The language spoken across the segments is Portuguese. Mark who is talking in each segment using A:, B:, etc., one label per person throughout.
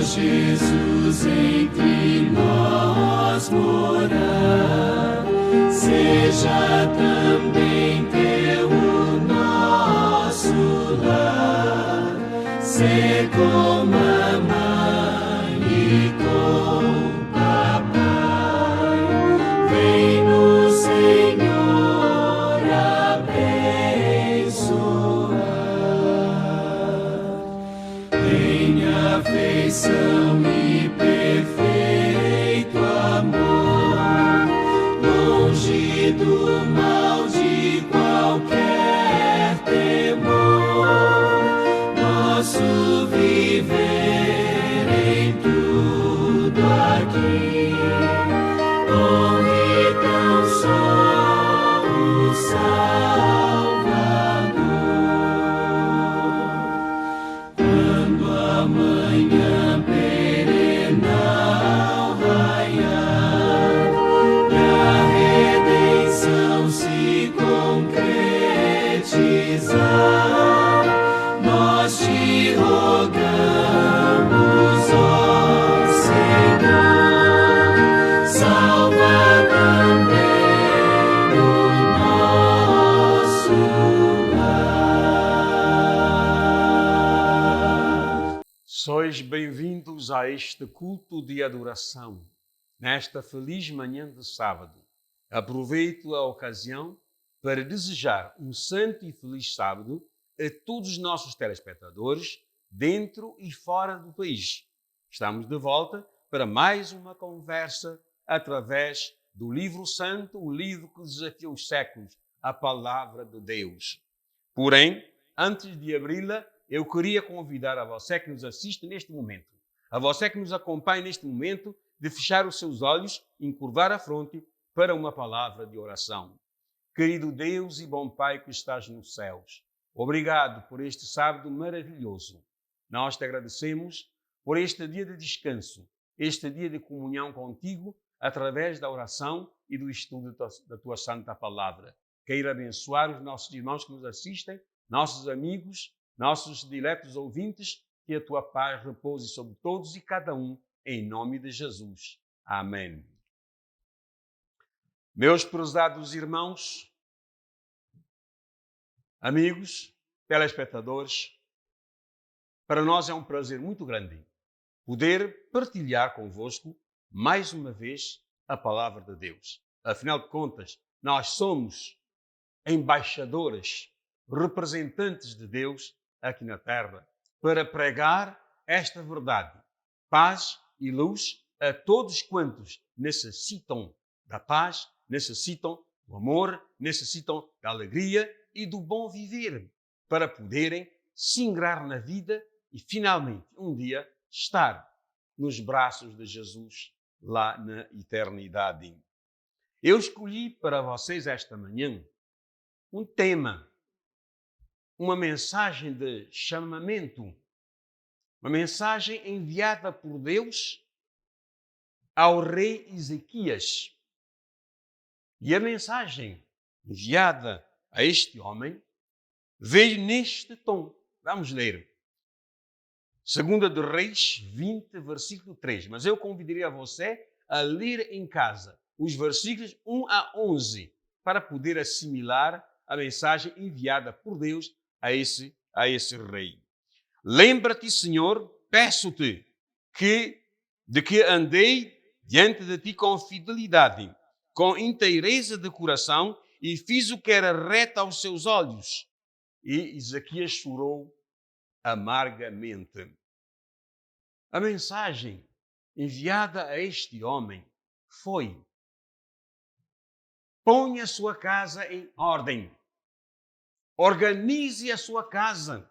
A: Jesus, entre nós morar, seja também teu o nosso lar, ser como a mãe e com o papai, vem no Senhor abençoar, em afeição e perfeito amor, longe do mal de qualquer temor, nosso viver em tudo aqui, honre tão só o Salvador. Quando amanhã perenal raiar e a redenção se concretizar, nós te rogamos, ó Senhor, salva também o nosso lar.
B: Sois bem-vindos a este culto de adoração, nesta feliz manhã de sábado. Aproveito a ocasião para desejar um santo e feliz sábado a todos os nossos telespectadores, dentro e fora do país. Estamos de volta para mais uma conversa através do Livro Santo, o livro que desafia os séculos, a Palavra de Deus. Porém, antes de abri-la, eu queria convidar a você que nos assiste neste momento, a você que nos acompanha neste momento, de fechar os seus olhos, encurvar a fronte para uma palavra de oração. Querido Deus e bom Pai que estás nos céus, obrigado por este sábado maravilhoso. Nós te agradecemos por este dia de descanso, este dia de comunhão contigo, através da oração e do estudo da tua santa palavra. Queira abençoar os nossos irmãos que nos assistem, nossos amigos, nossos diletos ouvintes, que a tua paz repouse sobre todos e cada um, em nome de Jesus. Amém. Meus prezados irmãos, amigos, telespectadores, para nós é um prazer muito grande poder partilhar convosco mais uma vez a palavra de Deus. Afinal de contas, nós somos embaixadores, representantes de Deus aqui na terra, para pregar esta verdade, paz e luz a todos quantos necessitam da paz, necessitam do amor, necessitam da alegria e do bom viver, para poderem se ingrar na vida e finalmente um dia estar nos braços de Jesus lá na eternidade. Eu escolhi para vocês esta manhã um tema, uma mensagem de chamamento, uma mensagem enviada por Deus ao rei Ezequias. E a mensagem enviada a este homem veio neste tom. Vamos ler. 2 de Reis 20, versículo 3. Mas eu convidaria você a ler em casa os versículos 1 a 11 para poder assimilar a mensagem enviada por Deus a esse rei. Lembra-te, Senhor, peço-te, de que andei diante de ti com fidelidade, com inteireza de coração e fiz o que era reto aos seus olhos. E Ezequias chorou amargamente. A mensagem enviada a este homem foi: ponha a sua casa em ordem, organize a sua casa,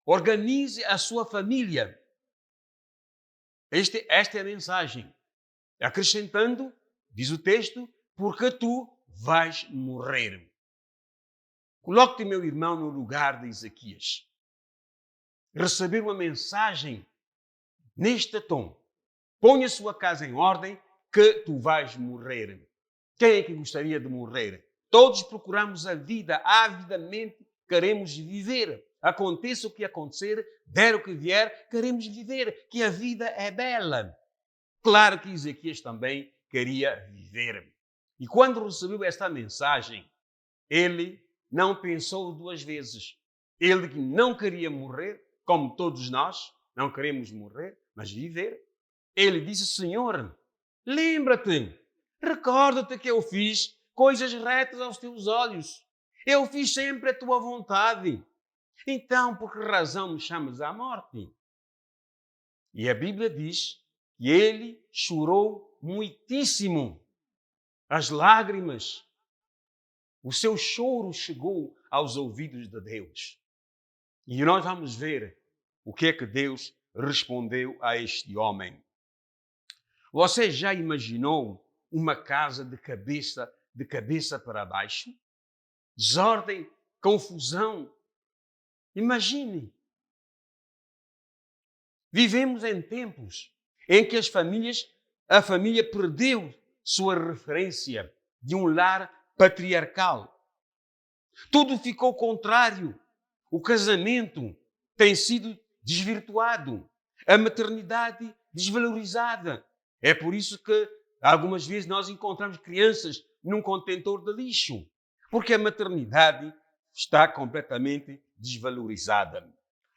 B: organize a sua família. Esta é a mensagem. Acrescentando, diz o texto, porque tu vais morrer. Coloque-te, meu irmão, no lugar de Ezequias. Receber uma mensagem neste tom. Ponha a sua casa em ordem, que tu vais morrer. Quem é que gostaria de morrer? Todos procuramos a vida, avidamente queremos viver. aconteça o que acontecer, der o que vier, queremos viver, que a vida é bela. Claro que Ezequias também queria viver. E quando recebeu esta mensagem, ele não pensou duas vezes. Ele que não queria morrer, como todos nós, não queremos morrer, mas viver. Ele disse: Senhor, lembra-te, recorda-te que eu fiz coisas retas aos teus olhos. Eu fiz sempre a tua vontade. Então, por que razão me chamas à morte? E a Bíblia diz que ele chorou muitíssimo. As lágrimas, o seu choro chegou aos ouvidos de Deus. E nós vamos ver o que é que Deus respondeu a este homem. Você já imaginou uma casa de cabeça para baixo? Desordem, confusão. Imagine. Vivemos em tempos em que a família perdeu sua referência de um lar patriarcal. Tudo ficou contrário. O casamento tem sido desvirtuado. A maternidade desvalorizada. É por isso que algumas vezes nós encontramos crianças num contentor de lixo. Porque a maternidade está completamente desvalorizada.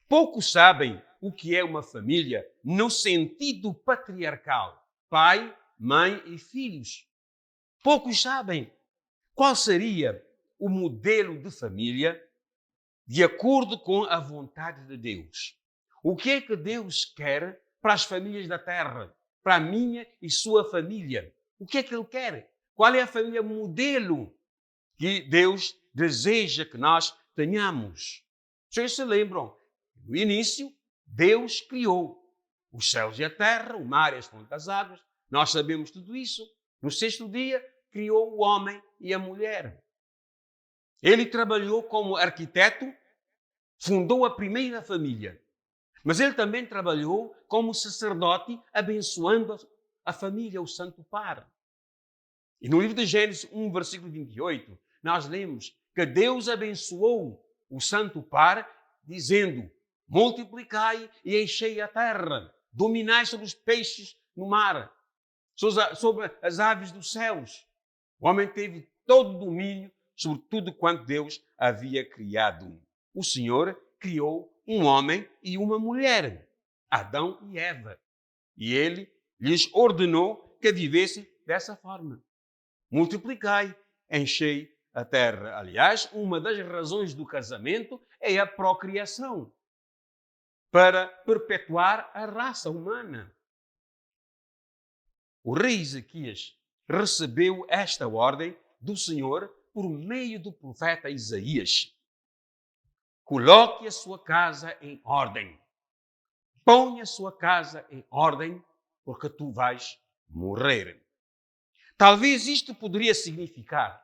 B: Poucos sabem o que é uma família no sentido patriarcal. Pai, mãe e filhos. Poucos sabem qual seria o modelo de família de acordo com a vontade de Deus. O que é que Deus quer para as famílias da terra? Para a minha e sua família. O que é que Ele quer? Qual é a família modelo que Deus deseja que nós tenhamos? Vocês se lembram? No início, Deus criou os céus e a terra, o mar e as fontes das águas. Nós sabemos tudo isso. No sexto dia, criou o homem e a mulher. Ele trabalhou como arquiteto, fundou a primeira família. Mas ele também trabalhou como sacerdote, abençoando a família, o Santo Par. E no livro de Gênesis 1, versículo 28, nós lemos que Deus abençoou o Santo Par, dizendo: multiplicai e enchei a terra, dominai sobre os peixes no mar, sobre as aves dos céus. O homem teve todo o domínio sobre tudo quanto Deus havia criado. O Senhor criou um homem e uma mulher, Adão e Eva. E ele lhes ordenou que vivessem dessa forma. Multiplicai, enchei a terra. Aliás, uma das razões do casamento é a procriação, para perpetuar a raça humana. O rei Ezequias recebeu esta ordem do Senhor por meio do profeta Isaías. Coloque a sua casa em ordem. Ponha a sua casa em ordem, porque tu vais morrer. Talvez isto poderia significar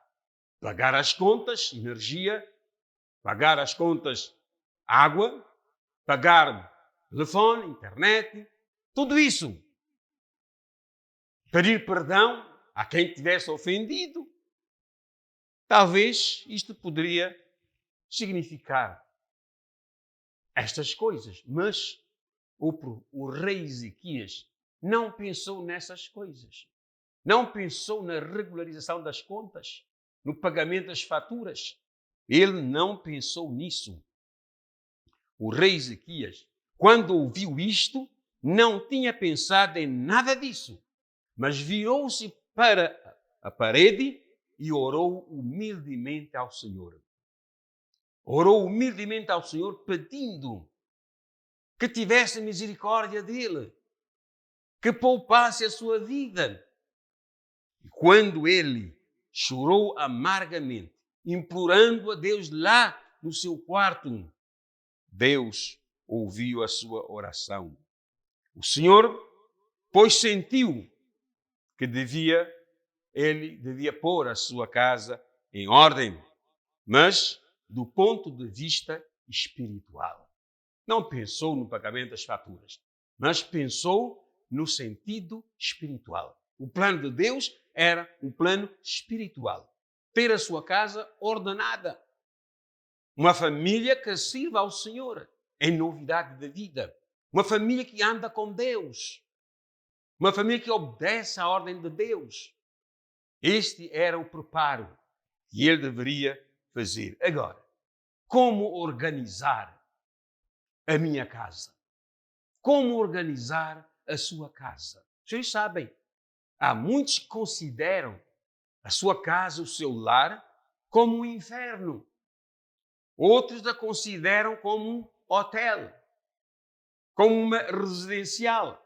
B: pagar as contas, energia, pagar as contas, água, pagar telefone, internet, tudo isso. Pedir perdão a quem tivesse ofendido. Talvez isto poderia significar estas coisas, mas o rei Ezequias não pensou nessas coisas. Não pensou na regularização das contas, no pagamento das faturas. Ele não pensou nisso. O rei Ezequias, quando ouviu isto, não tinha pensado em nada disso, mas virou-se para a parede e orou humildemente ao Senhor. Orou humildemente ao Senhor, pedindo que tivesse misericórdia dele, que poupasse a sua vida. E quando ele chorou amargamente, implorando a Deus lá no seu quarto, Deus ouviu a sua oração. O Senhor, pois, sentiu que ele devia pôr a sua casa em ordem, mas do ponto de vista espiritual. Não pensou no pagamento das faturas, mas pensou no sentido espiritual. O plano de Deus era um plano espiritual. Ter a sua casa ordenada. Uma família que sirva ao Senhor em novidade da vida. Uma família que anda com Deus. Uma família que obedece à ordem de Deus. Este era o preparo que ele deveria fazer. Agora, como organizar a minha casa? Como organizar a sua casa? Vocês sabem, há muitos que consideram a sua casa, o seu lar, como um inferno. Outros a consideram como um hotel, como uma residencial.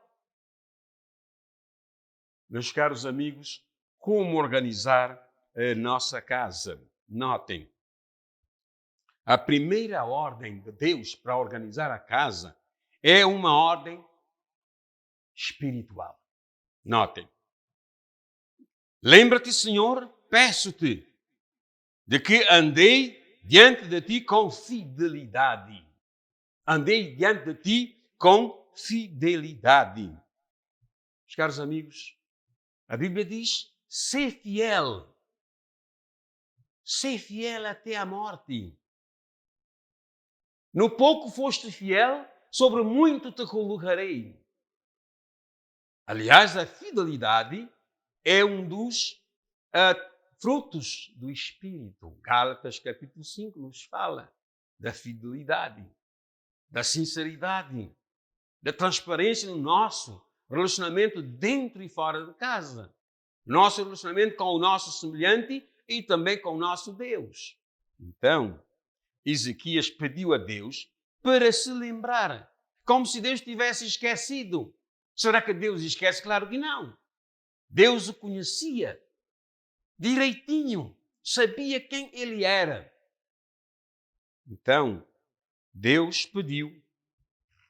B: Meus caros amigos, como organizar a nossa casa? Notem, a primeira ordem de Deus para organizar a casa é uma ordem espiritual. Notem. Lembra-te, Senhor, peço-te, de que andei diante de ti com fidelidade. Andei diante de ti com fidelidade. Meus caros amigos, a Bíblia diz, sê fiel. Sê fiel até a morte. No pouco foste fiel, sobre muito te colocarei. Aliás, a fidelidade é um dos frutos do Espírito. Gálatas capítulo 5 nos fala da fidelidade, da sinceridade, da transparência no nosso relacionamento dentro e fora de casa. Nosso relacionamento com o nosso semelhante e também com o nosso Deus. Então, Ezequias pediu a Deus para se lembrar, como se Deus tivesse esquecido. Será que Deus esquece? Claro que não. Deus o conhecia direitinho, sabia quem ele era. Então, Deus pediu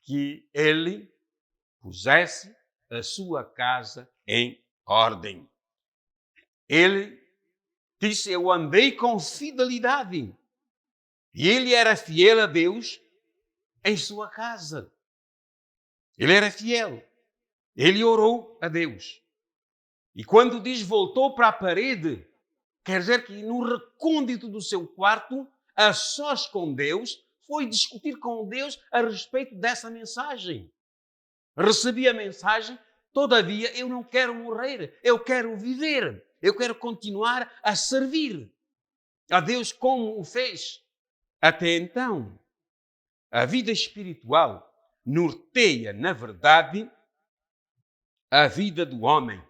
B: que ele pusesse a sua casa em ordem. Ele disse, eu andei com fidelidade. E ele era fiel a Deus em sua casa. Ele era fiel. Ele orou a Deus. E quando diz voltou para a parede, quer dizer que no recôndito do seu quarto, a sós com Deus, foi discutir com Deus a respeito dessa mensagem. Recebi a mensagem, todavia eu não quero morrer, eu quero viver, eu quero continuar a servir a Deus como o fez. Até então, a vida espiritual norteia, na verdade, a vida do homem,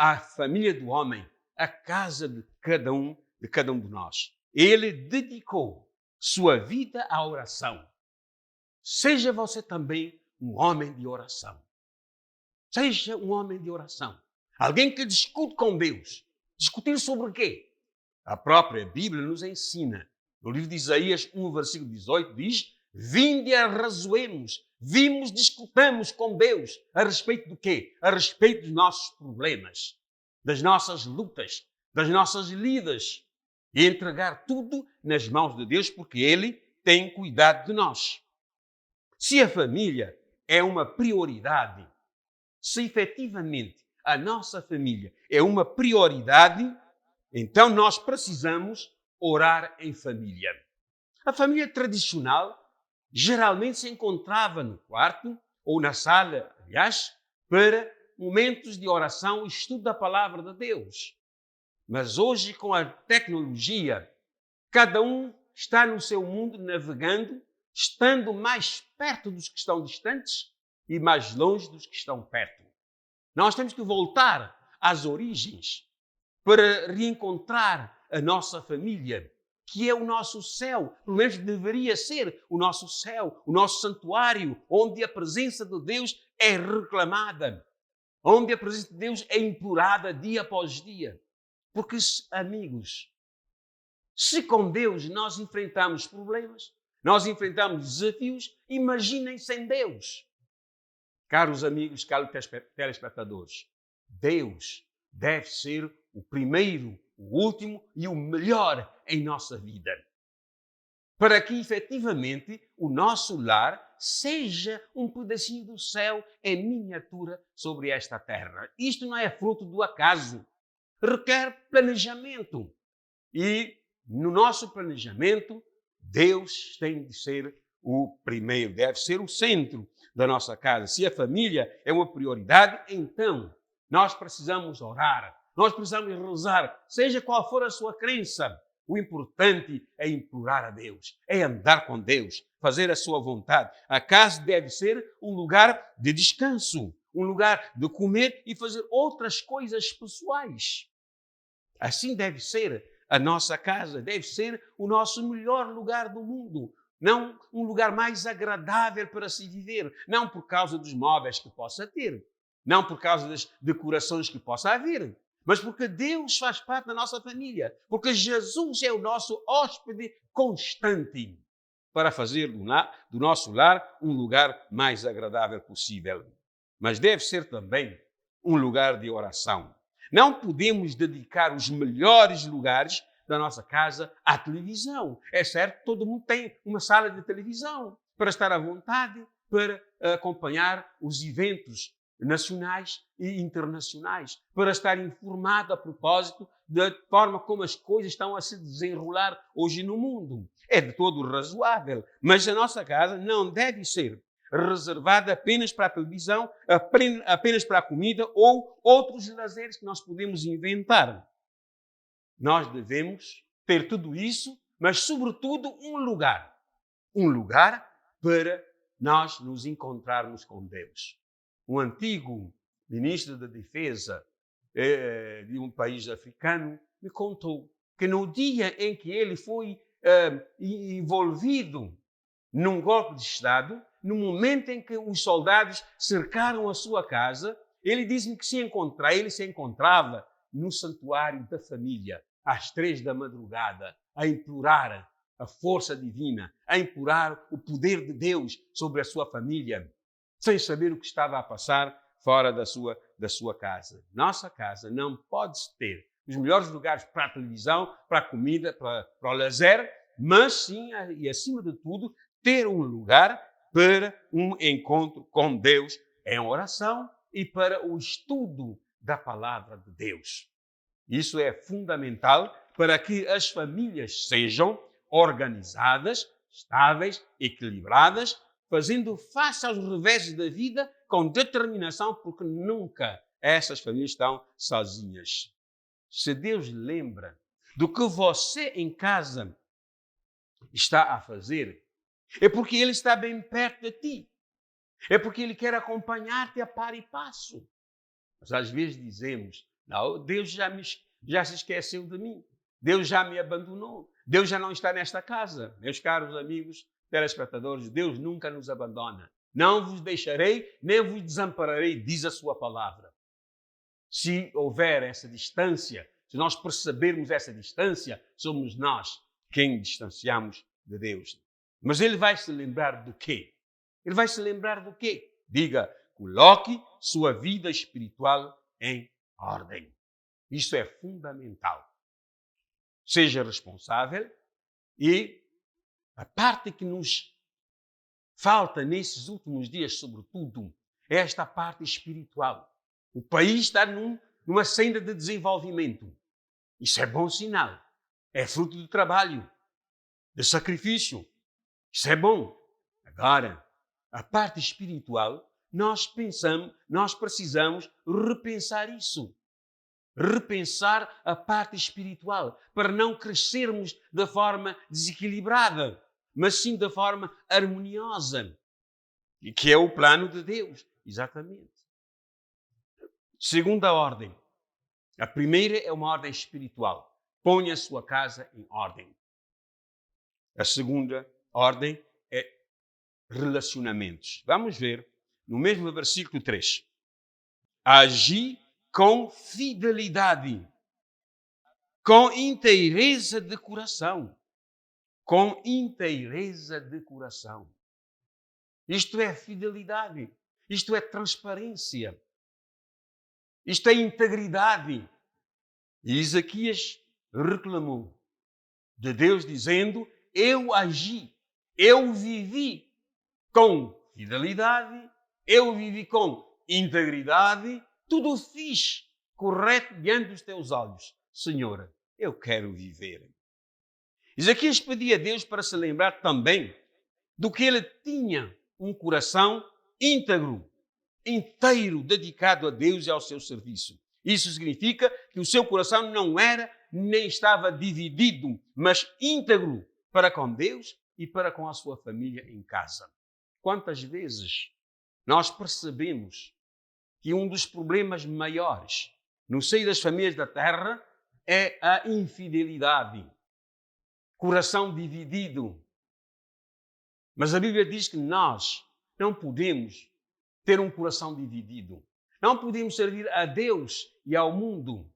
B: a família do homem, a casa de cada um de nós. Ele dedicou sua vida à oração. Seja você também um homem de oração. Seja um homem de oração. Alguém que discute com Deus. Discutir sobre o quê? A própria Bíblia nos ensina. No livro de Isaías 1, versículo 18, diz, vinde a razoemos, vimos, discutamos com Deus. A respeito do quê? A respeito dos nossos problemas, das nossas lutas, das nossas lidas. E entregar tudo nas mãos de Deus, porque Ele tem cuidado de nós. Se a família é uma prioridade, se efetivamente a nossa família é uma prioridade, então nós precisamos orar em família. A família tradicional geralmente se encontrava no quarto ou na sala, aliás, para momentos de oração e estudo da palavra de Deus. Mas hoje, com a tecnologia, cada um está no seu mundo navegando, estando mais perto dos que estão distantes e mais longe dos que estão perto. Nós temos que voltar às origens para reencontrar a nossa família, que é o nosso céu, pelo menos deveria ser o nosso céu, o nosso santuário, onde a presença de Deus é reclamada, onde a presença de Deus é implorada dia após dia. Porque, amigos, se com Deus nós enfrentamos problemas, nós enfrentamos desafios, imaginem sem Deus. Caros amigos, caros telespectadores, Deus deve ser o primeiro, o último e o melhor em nossa vida. Para que, efetivamente, o nosso lar seja um pedacinho do céu em miniatura sobre esta terra. Isto não é fruto do acaso. Requer planejamento. E no nosso planejamento Deus tem de ser o primeiro, deve ser o centro da nossa casa. Se a família é uma prioridade, então nós precisamos orar, nós precisamos rezar, seja qual for a sua crença. O importante é implorar a Deus, é andar com Deus, fazer a sua vontade. A casa deve ser um lugar de descanso, um lugar de comer e fazer outras coisas pessoais. Assim deve ser a nossa casa, deve ser o nosso melhor lugar do mundo. Não um lugar mais agradável para se viver, não por causa dos móveis que possa ter, não por causa das decorações que possa haver, mas porque Deus faz parte da nossa família, porque Jesus é o nosso hóspede constante para fazer do nosso lar um lugar mais agradável possível. Mas deve ser também um lugar de oração. Não podemos dedicar os melhores lugares da nossa casa à televisão. É certo, todo mundo tem uma sala de televisão para estar à vontade, para acompanhar os eventos nacionais e internacionais, para estar informado a propósito da forma como as coisas estão a se desenrolar hoje no mundo. É de todo razoável, mas a nossa casa não deve ser reservada apenas para a televisão, apenas para a comida ou outros lazeres que nós podemos inventar. Nós devemos ter tudo isso, mas sobretudo um lugar para nós nos encontrarmos com Deus. Um antigo ministro da Defesa de um país africano me contou que no dia em que ele foi envolvido num golpe de Estado, no momento em que os soldados cercaram a sua casa, ele disse-me que ele se encontrava no santuário da família, às 3 da madrugada, a implorar a força divina, a implorar o poder de Deus sobre a sua família, sem saber o que estava a passar fora da sua casa. Nossa casa não pode ter os melhores lugares para a televisão, para a comida, para o lazer, mas sim, e acima de tudo, ter um lugar para um encontro com Deus em oração e para o estudo da palavra de Deus. Isso é fundamental para que as famílias sejam organizadas, estáveis, equilibradas, fazendo face aos reveses da vida com determinação, porque nunca essas famílias estão sozinhas. Se Deus lembra do que você em casa está a fazer, é porque Ele está bem perto de ti. É porque Ele quer acompanhar-te a par e passo. Mas às vezes dizemos, não, Deus já se esqueceu de mim. Deus já me abandonou. Deus já não está nesta casa. Meus caros amigos telespectadores, Deus nunca nos abandona. Não vos deixarei, nem vos desampararei, diz a sua palavra. Se houver essa distância, se nós percebermos essa distância, somos nós quem distanciamos de Deus. Mas Ele vai se lembrar do quê? Ele vai se lembrar do quê? Diga, coloque sua vida espiritual em ordem. Isso é fundamental. Seja responsável e a parte que nos falta nesses últimos dias, sobretudo, é esta parte espiritual. O país está numa senda de desenvolvimento. Isso é bom sinal. É fruto de trabalho, de sacrifício. Isso é bom. Agora, a parte espiritual, nós precisamos repensar isso. Repensar a parte espiritual, para não crescermos de forma desequilibrada, mas sim de forma harmoniosa, e que é o plano de Deus. Exatamente. Segunda ordem. A primeira é uma ordem espiritual. Ponha a sua casa em ordem. A segunda ordem é relacionamentos. Vamos ver no mesmo versículo 3. Agi com fidelidade, com inteireza de coração. Com inteireza de coração. Isto é fidelidade. Isto é transparência. Isto é integridade. E Isaquias reclamou de Deus dizendo, eu agi, eu vivi com fidelidade, eu vivi com integridade, tudo fiz correto diante dos teus olhos. Senhor, eu quero viver. Ezequias pedia a Deus para se lembrar também do que ele tinha um coração íntegro, inteiro, dedicado a Deus e ao seu serviço. Isso significa que o seu coração não era nem estava dividido, mas íntegro para com Deus e para com a sua família em casa. Quantas vezes nós percebemos que um dos problemas maiores no seio das famílias da terra é a infidelidade, coração dividido. Mas a Bíblia diz que nós não podemos ter um coração dividido. Não podemos servir a Deus e ao mundo.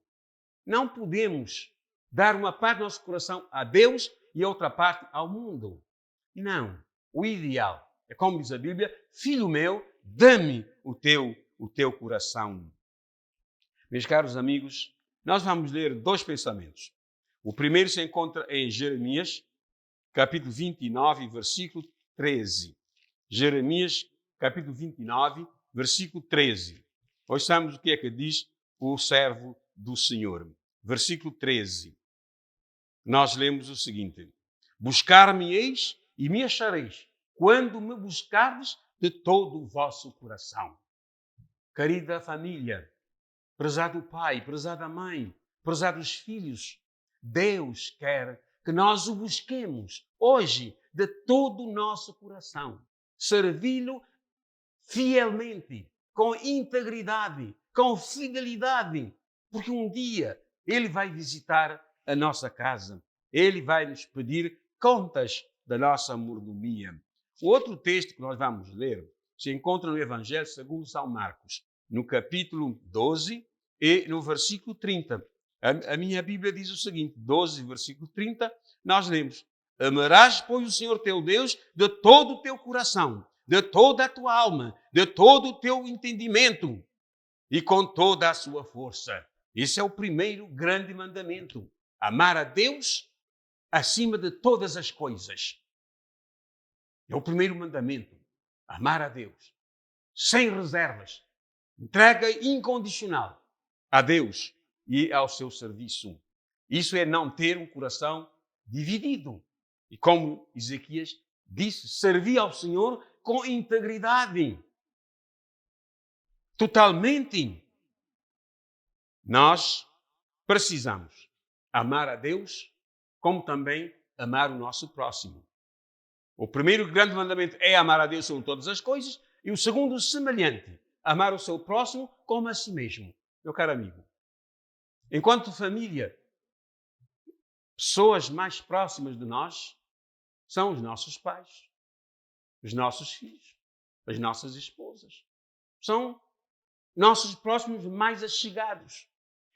B: Não podemos dar uma parte do nosso coração a Deus e outra parte ao mundo. Não. O ideal é, como diz a Bíblia, filho meu, dá-me o teu coração. Meus caros amigos, nós vamos ler dois pensamentos. O primeiro se encontra em Jeremias, capítulo 29, versículo 13. Jeremias, capítulo 29, versículo 13. Ouçamos o que é que diz o servo do Senhor. Versículo 13. Nós lemos o seguinte: buscar-me-eis e me achareis, quando me buscardes de todo o vosso coração. Querida família, prezado pai, prezada mãe, prezados filhos, Deus quer que nós o busquemos hoje de todo o nosso coração. Servi-lo fielmente, com integridade, com fidelidade, porque um dia Ele vai visitar a nossa casa. Ele vai nos pedir contas da nossa mordomia. O outro texto que nós vamos ler se encontra no Evangelho segundo São Marcos, no capítulo 12 e no versículo 30. A minha Bíblia diz o seguinte, 12, versículo 30, nós lemos: amarás, pois, o Senhor teu Deus de todo o teu coração, de toda a tua alma, de todo o teu entendimento e com toda a sua força. Esse é o primeiro grande mandamento. Amar a Deus acima de todas as coisas. É o primeiro mandamento. Amar a Deus. Sem reservas. Entrega incondicional a Deus e ao seu serviço. Isso é não ter um coração dividido. E como Ezequias disse, servir ao Senhor com integridade. Totalmente. Nós precisamos amar a Deus, como também amar o nosso próximo. O primeiro grande mandamento é amar a Deus sobre todas as coisas, e o segundo, semelhante, amar o seu próximo como a si mesmo. Meu caro amigo, enquanto família, pessoas mais próximas de nós são os nossos pais, os nossos filhos, as nossas esposas. São nossos próximos mais achegados.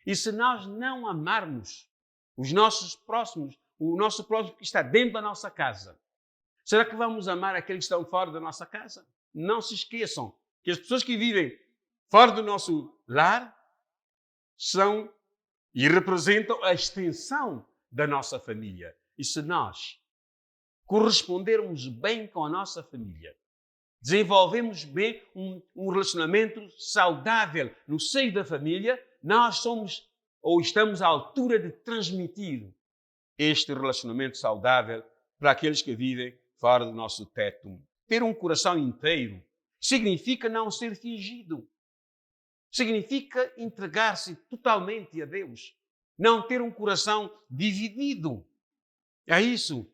B: E se nós não amarmos os nossos próximos, o nosso próximo que está dentro da nossa casa, será que vamos amar aqueles que estão fora da nossa casa? Não se esqueçam que as pessoas que vivem fora do nosso lar são e representam a extensão da nossa família. E se nós correspondermos bem com a nossa família, desenvolvemos bem um relacionamento saudável no seio da família, nós somos ou estamos à altura de transmitir este relacionamento saudável para aqueles que vivem fora do nosso teto. Ter um coração inteiro significa não ser fingido. Significa entregar-se totalmente a Deus. Não ter um coração dividido. É isso.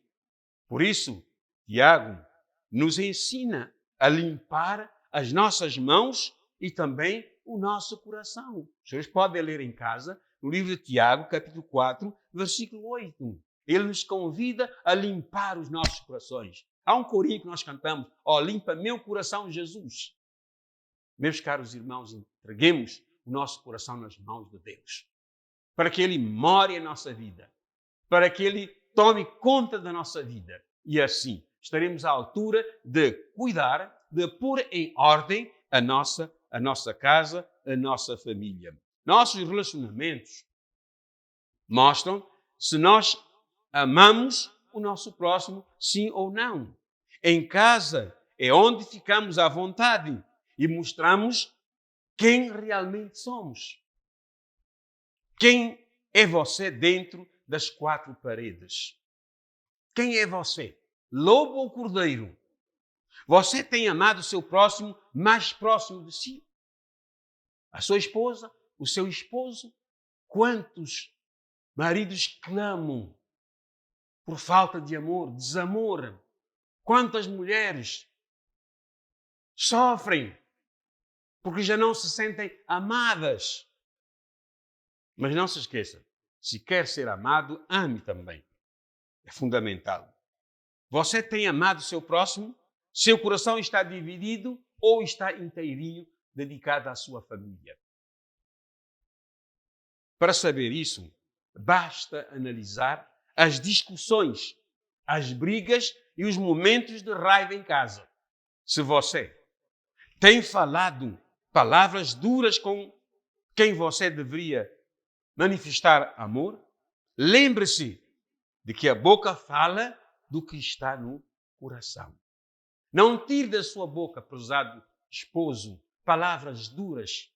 B: Por isso, Tiago nos ensina a limpar as nossas mãos e também o nosso coração. Os senhores podem ler em casa, no livro de Tiago, capítulo 4, versículo 8. Ele nos convida a limpar os nossos corações. Há um corinho que nós cantamos: ó, limpa meu coração, Jesus. Meus caros irmãos, entreguemos o nosso coração nas mãos de Deus, para que Ele more em nossa vida, para que Ele tome conta da nossa vida. E assim estaremos à altura de cuidar, de pôr em ordem a nossa casa, a nossa família. Nossos relacionamentos mostram se nós amamos o nosso próximo, sim ou não. Em casa é onde ficamos à vontade e mostramos quem realmente somos. Quem é você dentro das quatro paredes? Quem é você? Lobo ou cordeiro? Você tem amado o seu próximo mais próximo de si? A sua esposa? O seu esposo? Quantos maridos clamam por falta de amor, desamor? Quantas mulheres sofrem porque já não se sentem amadas? Mas não se esqueça, se quer ser amado, ame também. É fundamental. Você tem amado o seu próximo? Seu coração está dividido ou está inteirinho dedicado à sua família? Para saber isso, basta analisar as discussões, as brigas e os momentos de raiva em casa. Se você tem falado palavras duras com quem você deveria manifestar amor, lembre-se de que a boca fala do que está no coração. Não tire da sua boca, prezado esposo, palavras duras,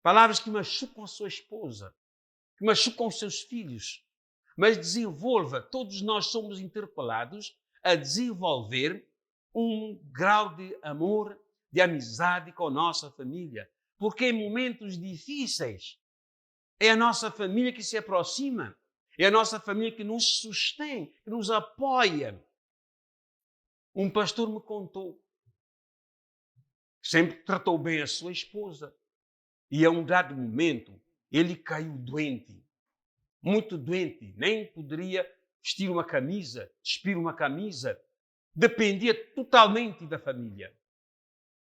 B: palavras que machucam a sua esposa, que machucam os seus filhos, mas desenvolva, todos nós somos interpelados a desenvolver um grau de amor, de amizade com a nossa família, porque em momentos difíceis é a nossa família que se aproxima, é a nossa família que nos sustém, que nos apoia. Um pastor me contou, sempre tratou bem a sua esposa, e a um dado momento ele caiu doente, muito doente, nem poderia vestir uma camisa, despir uma camisa, dependia totalmente da família.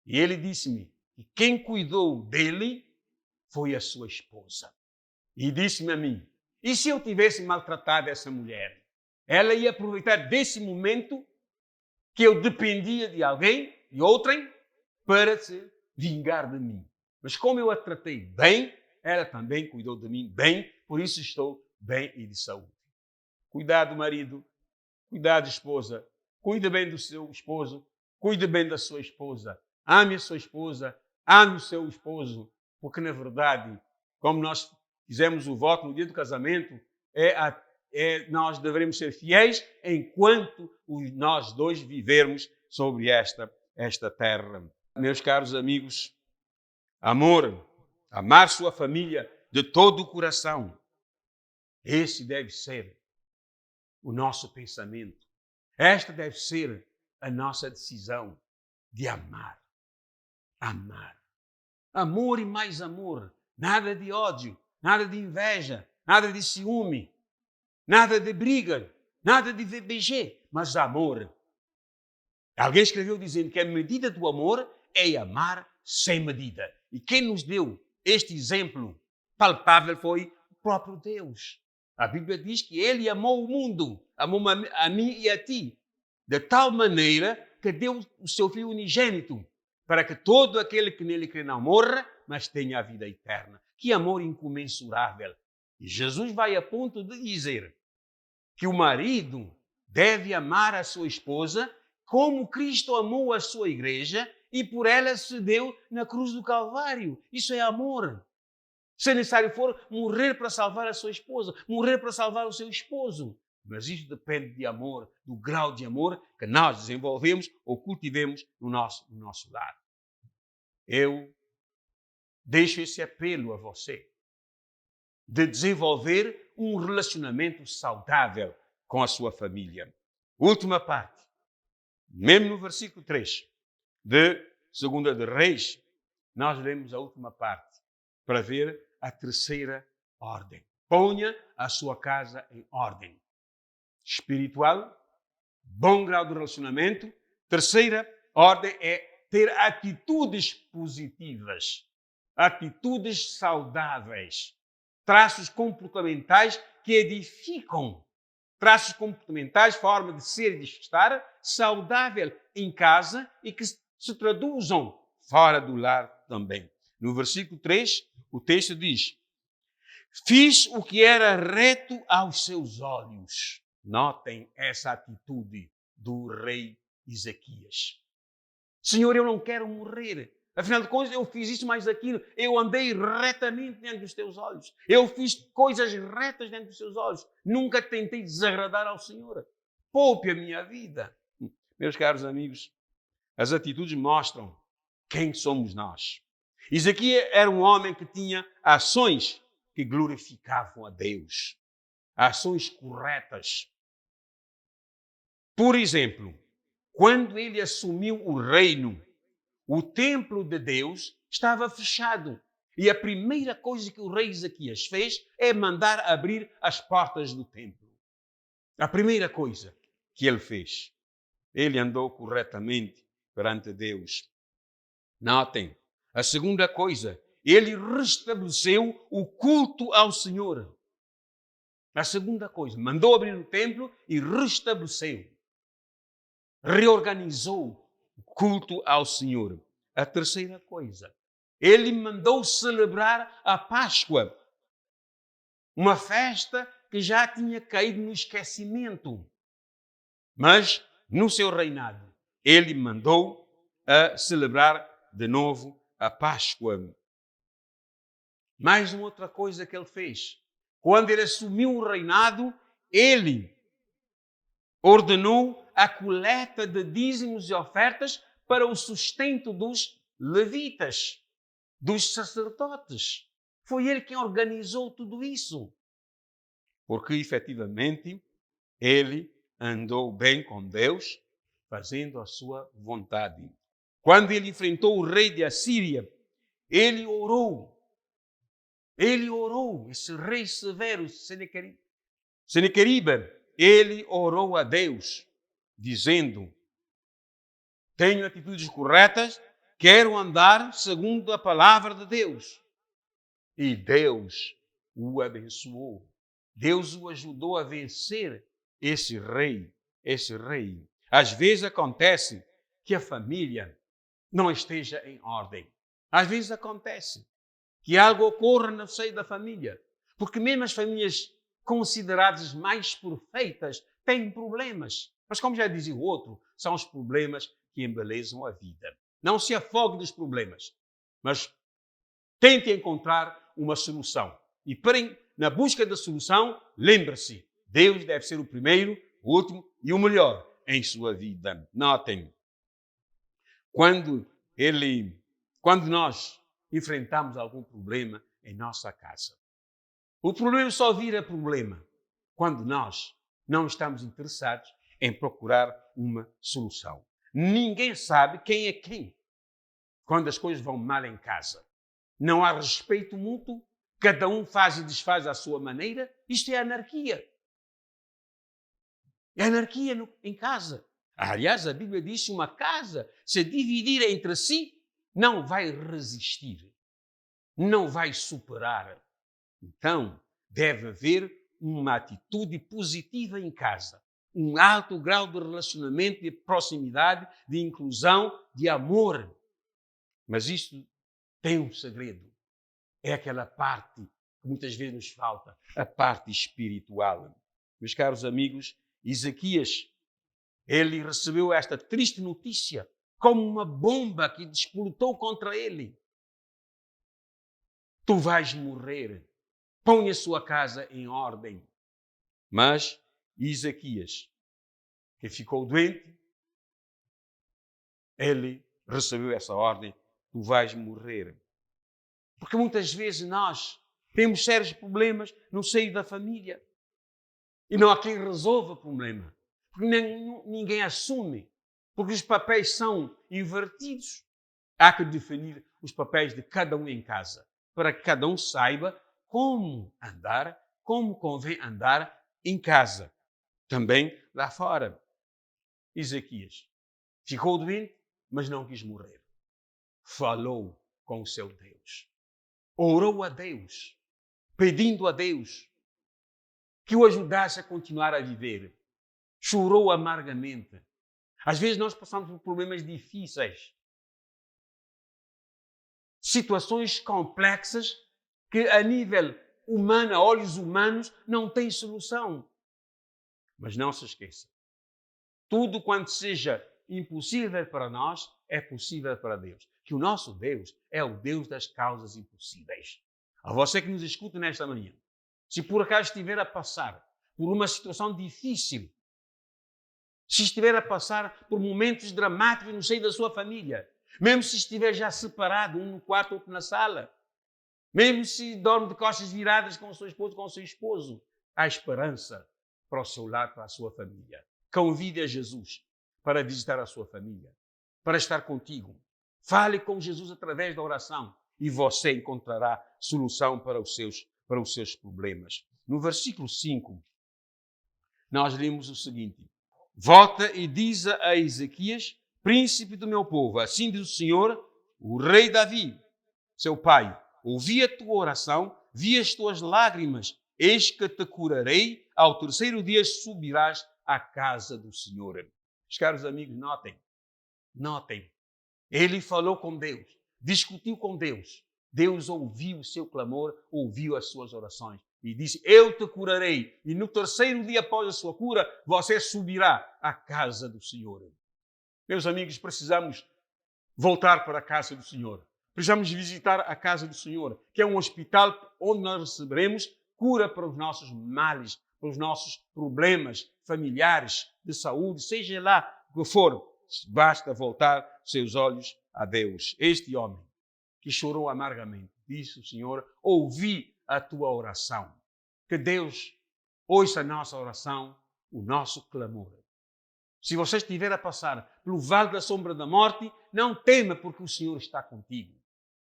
B: E ele disse-me que quem cuidou dele foi a sua esposa. E disse-me a mim, e se eu tivesse maltratado essa mulher? Ela ia aproveitar desse momento que eu dependia de alguém, de outrem, para se vingar de mim. Mas como eu a tratei bem, ela também cuidou de mim bem, por isso estou bem e de saúde. Cuidado, marido, cuidado, esposa, cuide bem do seu esposo, cuide bem da sua esposa, ame a sua esposa, ame o seu esposo, porque na verdade, como nós fizemos o voto no dia do casamento, nós devemos ser fiéis enquanto nós dois vivermos sobre esta terra. Meus caros amigos, amar sua família de todo o coração, esse deve ser o nosso pensamento. Esta deve ser a nossa decisão de amar. Amar. Amor e mais amor. Nada de ódio, nada de inveja, nada de ciúme, nada de briga, nada de VBG, mas amor. Alguém escreveu dizendo que a medida do amor é amar sem medida. E quem nos deu este exemplo palpável foi o próprio Deus. A Bíblia diz que Ele amou o mundo, amou a mim e a ti, de tal maneira que deu o seu Filho unigênito, para que todo aquele que nele crê não morra, mas tenha a vida eterna. Que amor incomensurável! E Jesus vai a ponto de dizer que o marido deve amar a sua esposa como Cristo amou a sua igreja e por ela se deu na cruz do Calvário. Isso é amor. Se necessário for, morrer para salvar a sua esposa, morrer para salvar o seu esposo. Mas isso depende de amor, do grau de amor que nós desenvolvemos ou cultivemos no nosso lar. Eu deixo esse apelo a você de desenvolver um relacionamento saudável com a sua família. Última parte, mesmo no versículo 3 de 2 de Reis, nós lemos a última parte para ver a terceira ordem. Ponha a sua casa em ordem. Espiritual, bom grau de relacionamento. Terceira ordem é ter atitudes positivas, atitudes saudáveis, traços comportamentais que edificam, traços comportamentais, forma de ser e de estar saudável em casa e que se traduzam fora do lar também. No versículo 3, o texto diz: fiz o que era reto aos seus olhos. Notem essa atitude do rei Ezequias. Senhor, eu não quero morrer. Afinal de contas, eu fiz isso mais aquilo. Eu andei retamente diante dos teus olhos. Eu fiz coisas retas diante dos teus olhos. Nunca tentei desagradar ao Senhor. poupe a minha vida. Meus caros amigos, as atitudes mostram quem somos nós. Ezequias era um homem que tinha ações que glorificavam a Deus. Ações corretas. Por exemplo, quando ele assumiu o reino, o templo de Deus estava fechado. E a primeira coisa que o rei Ezequias fez é mandar abrir as portas do templo. A primeira coisa que ele fez. Ele andou corretamente perante Deus. Notem, a segunda coisa, ele restabeleceu o culto ao Senhor. A segunda coisa, mandou abrir o templo e restabeleceu. Reorganizou o culto ao Senhor. A terceira coisa, ele mandou celebrar a Páscoa, uma festa que já tinha caído no esquecimento. Mas, no seu reinado, ele mandou a celebrar de novo a Páscoa. Mais uma outra coisa que ele fez. Quando ele assumiu o reinado, ele ordenou a coleta de dízimos e ofertas para o sustento dos levitas, dos sacerdotes. Foi ele quem organizou tudo isso. Porque, efetivamente, ele andou bem com Deus, fazendo a sua vontade. Quando ele enfrentou o rei de Assíria, ele orou. Esse rei severo, Senequeribe, ele orou a Deus, dizendo: tenho atitudes corretas, quero andar segundo a palavra de Deus. E Deus o abençoou. Deus o ajudou a vencer esse rei. Às vezes acontece que a família não esteja em ordem. Às vezes acontece que algo ocorra no seio da família. Porque mesmo as famílias consideradas mais perfeitas têm problemas. Mas como já dizia o outro, são os problemas que embelezam a vida. Não se afogue dos problemas, mas tente encontrar uma solução. E na busca da solução, lembre-se, Deus deve ser o primeiro, o último e o melhor em sua vida. Notem, quando nós enfrentamos algum problema em nossa casa, o problema só vira problema quando nós não estamos interessados em procurar uma solução. Ninguém sabe quem é quem quando as coisas vão mal em casa. Não há respeito mútuo, cada um faz e desfaz à sua maneira. Isto é anarquia. É anarquia em casa. Aliás, a Bíblia diz que uma casa se dividir entre si não vai resistir, não vai superar. Então, deve haver uma atitude positiva em casa, um alto grau de relacionamento, de proximidade, de inclusão, de amor. Mas isto tem um segredo. É aquela parte que muitas vezes nos falta, a parte espiritual. Meus caros amigos, Ezequias, ele recebeu esta triste notícia como uma bomba que despolutou contra ele. Tu vais morrer. Põe a sua casa em ordem. Mas Ezequias, que ficou doente, ele recebeu essa ordem: tu vais morrer. Porque muitas vezes nós temos sérios problemas no seio da família e não há quem resolva o problema. Porque ninguém assume. Porque os papéis são invertidos. Há que definir os papéis de cada um em casa para que cada um saiba como andar, como convém andar em casa. Também lá fora. Ezequias ficou doente, mas não quis morrer. Falou com o seu Deus. Orou a Deus, pedindo a Deus que o ajudasse a continuar a viver. Chorou amargamente. Às vezes nós passamos por problemas difíceis. Situações complexas que a nível humano, a olhos humanos, não têm solução. Mas não se esqueça. Tudo quanto seja impossível para nós, é possível para Deus. Que o nosso Deus é o Deus das causas impossíveis. A você que nos escuta nesta manhã, se por acaso estiver a passar por uma situação difícil, Se estiver a passar por momentos dramáticos no seio da sua família, mesmo se estiver já separado, um no quarto, outro na sala, mesmo se dorme de costas viradas com a sua esposa, com o seu esposo, há esperança para o seu lar, para a sua família. Convide a Jesus para visitar a sua família, para estar contigo. Fale com Jesus através da oração e você encontrará solução para os seus problemas. No versículo 5, nós lemos o seguinte: volta e diz a Ezequias, príncipe do meu povo, assim diz o Senhor, o rei Davi, seu pai, ouvi a tua oração, vi as tuas lágrimas, eis que te curarei, ao terceiro dia subirás à casa do Senhor. Meus caros amigos, notem, ele falou com Deus, discutiu com Deus, Deus ouviu o seu clamor, ouviu as suas orações e disse, eu te curarei, e no terceiro dia após a sua cura, você subirá à casa do Senhor. Meus amigos, precisamos voltar para a casa do Senhor. Precisamos visitar a casa do Senhor, que é um hospital onde nós receberemos cura para os nossos males, para os nossos problemas familiares, de saúde, seja lá o que for. Basta voltar seus olhos a Deus. Este homem que chorou amargamente, disse o Senhor, ouvi a tua oração. Que Deus ouça a nossa oração, o nosso clamor. Se você estiver a passar pelo vale da sombra da morte, não tema, porque o Senhor está contigo.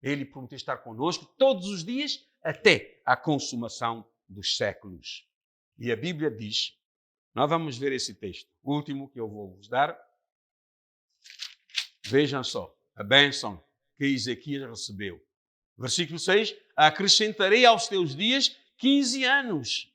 B: Ele prometeu estar conosco todos os dias até a consumação dos séculos. E a Bíblia diz, nós vamos ver esse texto, o último que eu vou vos dar. Vejam só, a bênção que Ezequias recebeu. Versículo 6, acrescentarei aos teus dias 15 anos,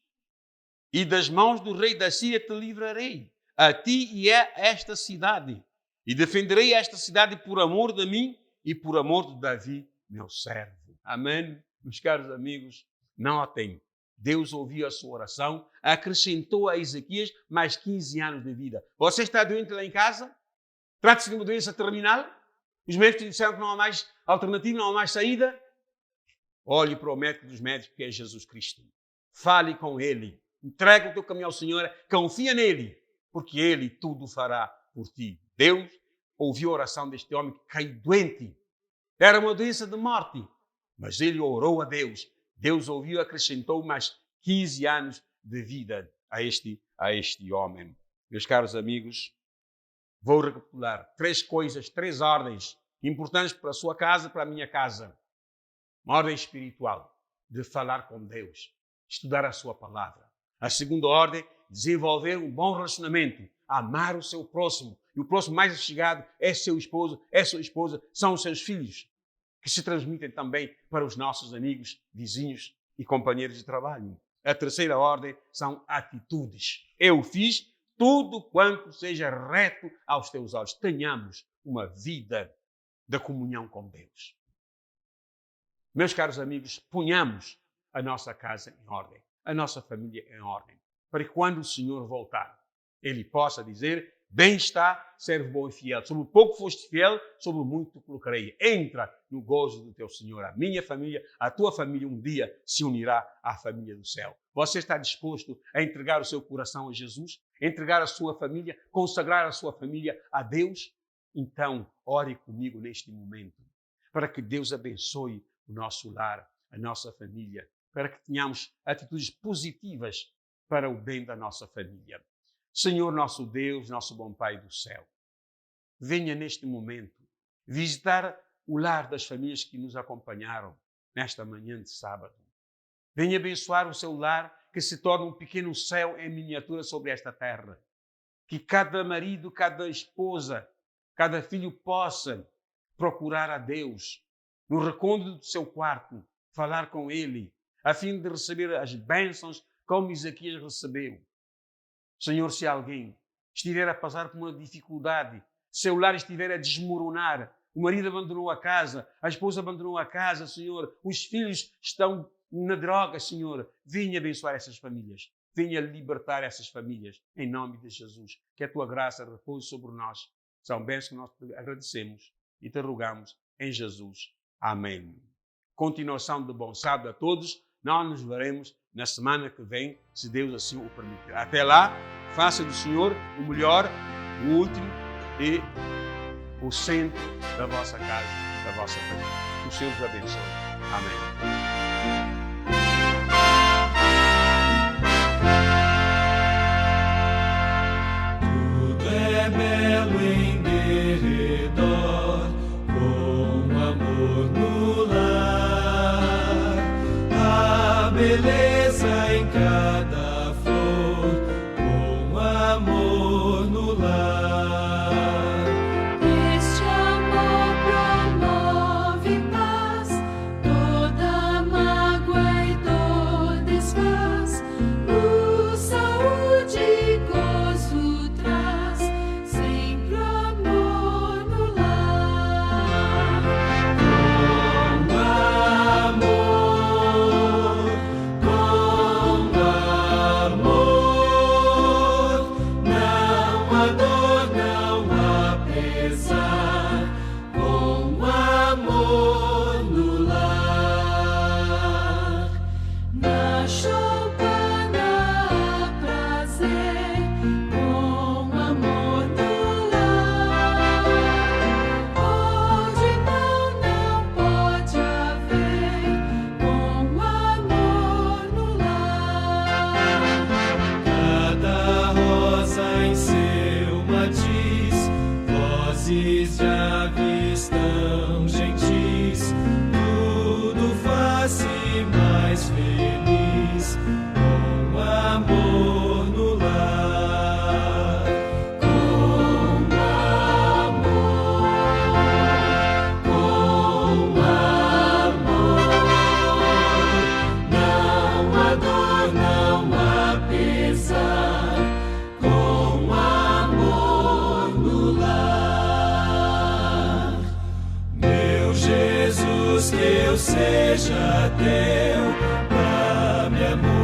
B: e das mãos do rei da Síria te livrarei, a ti e a esta cidade, e defenderei esta cidade por amor de mim e por amor de Davi, meu servo. Amém? Meus caros amigos, notem, Deus ouviu a sua oração, acrescentou a Ezequias mais 15 anos de vida. Você está doente lá em casa? Trata-se de uma doença terminal? Os médicos disseram que não há mais alternativa, não há mais saída? Olhe para o médico dos médicos, que é Jesus Cristo. Fale com Ele. Entrega o teu caminho ao Senhor. Confia nele, porque Ele tudo fará por ti. Deus ouviu a oração deste homem que caiu doente. Era uma doença de morte, mas ele orou a Deus. Deus ouviu e acrescentou mais 15 anos de vida a este homem. Meus caros amigos, vou recapitular 3 coisas, 3 ordens importantes para a sua casa, para a minha casa. Uma ordem espiritual, de falar com Deus, estudar a sua palavra. A segunda ordem, desenvolver um bom relacionamento, amar o seu próximo. E o próximo mais chegado é seu esposo, é sua esposa, são os seus filhos, que se transmitem também para os nossos amigos, vizinhos e companheiros de trabalho. A terceira ordem são atitudes. Eu fiz tudo quanto seja reto aos teus olhos. Tenhamos uma vida de comunhão com Deus. Meus caros amigos, ponhamos a nossa casa em ordem, a nossa família em ordem, para que quando o Senhor voltar, Ele possa dizer, bem está, servo bom e fiel. Sobre o pouco foste fiel, sobre o muito colocarei. Entra no gozo do teu Senhor. A minha família, a tua família um dia se unirá à família do céu. Você está disposto a entregar o seu coração a Jesus? Entregar a sua família, consagrar a sua família a Deus? Então, ore comigo neste momento, para que Deus abençoe o nosso lar, a nossa família, para que tenhamos atitudes positivas para o bem da nossa família. Senhor, nosso Deus, nosso bom Pai do céu, venha neste momento visitar o lar das famílias que nos acompanharam nesta manhã de sábado. Venha abençoar o seu lar, que se torne um pequeno céu em miniatura sobre esta terra. Que cada marido, cada esposa, cada filho possa procurar a Deus no recôndito do seu quarto, falar com Ele, a fim de receber as bênçãos como Ezequias recebeu. Senhor, se alguém estiver a passar por uma dificuldade, seu lar estiver a desmoronar, o marido abandonou a casa, a esposa abandonou a casa, Senhor, os filhos estão na droga, Senhor, venha abençoar essas famílias, venha libertar essas famílias, em nome de Jesus. Que a tua graça repouse sobre nós. São bênçãos que nós te agradecemos e te rogamos em Jesus. Amém. Continuação de bom sábado a todos. Nós nos veremos na semana que vem, se Deus assim o permitir. Até lá, faça do Senhor o melhor, o último e o centro da vossa casa, da vossa família. Que o Senhor vos abençoe. Amém.
A: É belo em derredor, com amor no lar, a beleza em cada flor, com amor no lar.
C: Este amor promove paz, toda mágoa e dor desfaz, luz, saúde e gozo traz, sempre amor no lar.
A: Com amor, não há dor, não há pesar, com amor no lar.
C: Na choupana há prazer, com amor no lar. Onde não pode haver, com amor no lar.
A: Cada rosa em seu matiz, vozes de aves tão gentis, tudo faz-se mais feliz, com amor no lar. Com amor, não há dor, não há pesar, com amor no lar. Meu Jesus, que eu seja teu, dá-me amor.